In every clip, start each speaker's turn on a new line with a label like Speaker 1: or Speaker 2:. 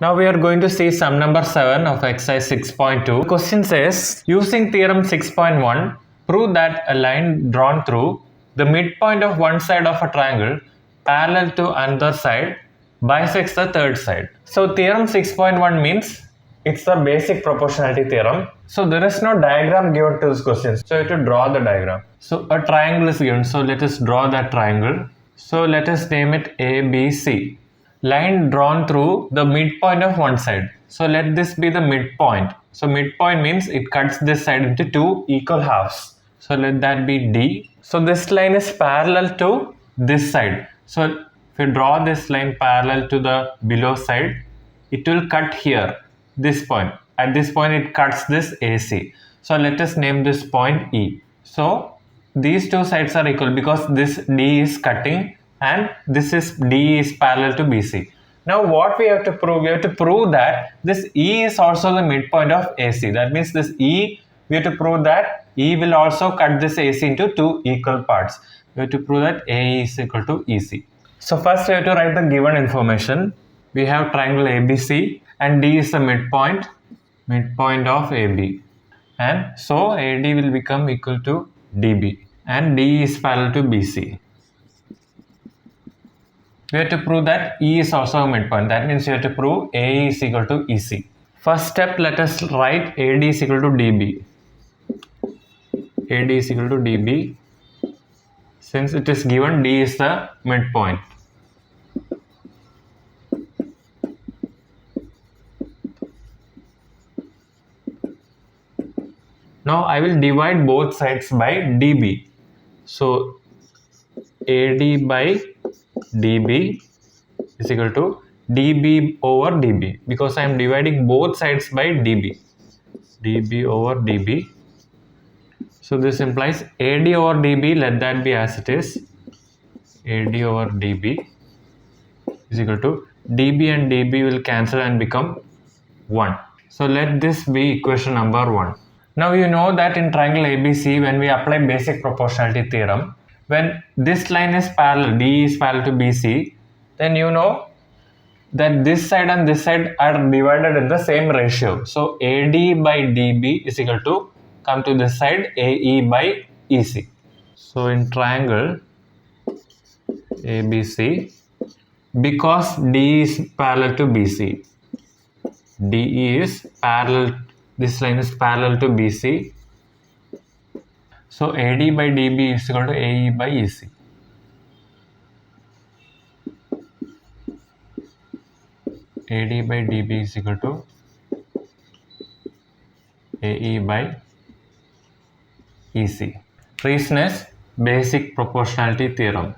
Speaker 1: Now we are going to see sum number 7 of exercise 6.2. The question says, using theorem 6.1, prove that a line drawn through the midpoint of one side of a triangle parallel to another side bisects the third side. So theorem 6.1 means it's the basic proportionality theorem. So there is no diagram given to this question. So you have to draw the diagram. So a triangle is given. So let us draw that triangle. So let us name it ABC. Line drawn through the midpoint of one side. So let this be the midpoint. So midpoint means it cuts this side into two equal halves. So let that be D. So this line is parallel to this side. So if you draw this line parallel to the below side, it will cut here, this point. At this point it cuts this AC. So let us name this point E. So these two sides are equal because this D is cutting and this is D is parallel to BC. Now what we have to prove? We have to prove that this E is also the midpoint of AC. That means this E, we have to prove that E will also cut this AC into two equal parts. We have to prove that AE is equal to EC. So first we have to write the given information. We have triangle ABC and D is the midpoint of AB. And so AD will become equal to DB and D is parallel to BC. We have to prove that E is also a midpoint. That means we have to prove AE is equal to EC. First step, let us write AD is equal to DB. AD is equal to DB. Since it is given D is the midpoint. Now I will divide both sides by DB. So AD by DB is equal to DB over DB because I am dividing both sides by DB. DB over DB. So this implies AD over DB, let that be as it is. AD over DB is equal to DB and DB will cancel and become 1. So let this be equation number 1. Now you know that in triangle ABC, when we apply basic proportionality theorem, when this line is parallel, D is parallel to BC, then you know that this side and this side are divided in the same ratio. So AD by DB is equal to, come to this side, AE by EC. So in triangle ABC, because D is parallel to BC, DE is parallel, this line is parallel to BC. So AD by DB is equal to AE by EC. AD by DB is equal to AE by EC. Reason is basic proportionality theorem.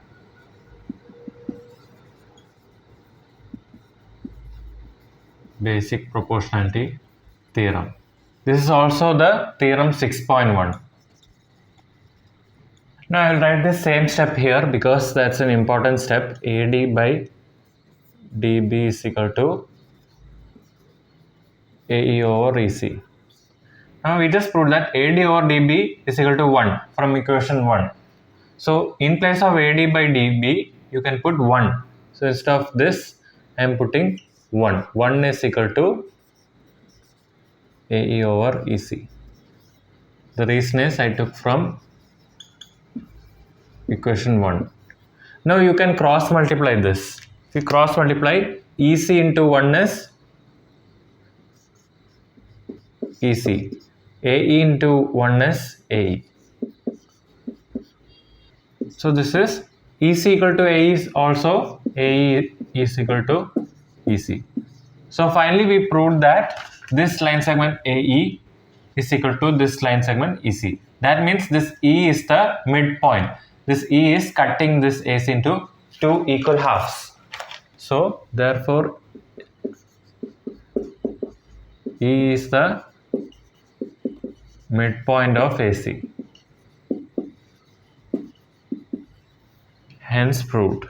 Speaker 1: Basic proportionality theorem. This is also the theorem 6.1. Now I will write the same step here because that's an important step. AD by DB is equal to AE over EC. Now we just proved that AD over DB is equal to 1 from equation 1. So in place of AD by DB, you can put 1. So instead of this, I am putting 1. 1 is equal to AE over EC. The reason is I took from equation 1. Now you can cross multiply this. If you cross multiply, EC into 1 is EC. AE into 1 is AE. So this is EC equal to AE is also AE is equal to EC. So finally we proved that this line segment AE is equal to this line segment EC. That means this E is the midpoint. This E is cutting this AC into two equal halves. So therefore E is the midpoint of AC. Hence proved.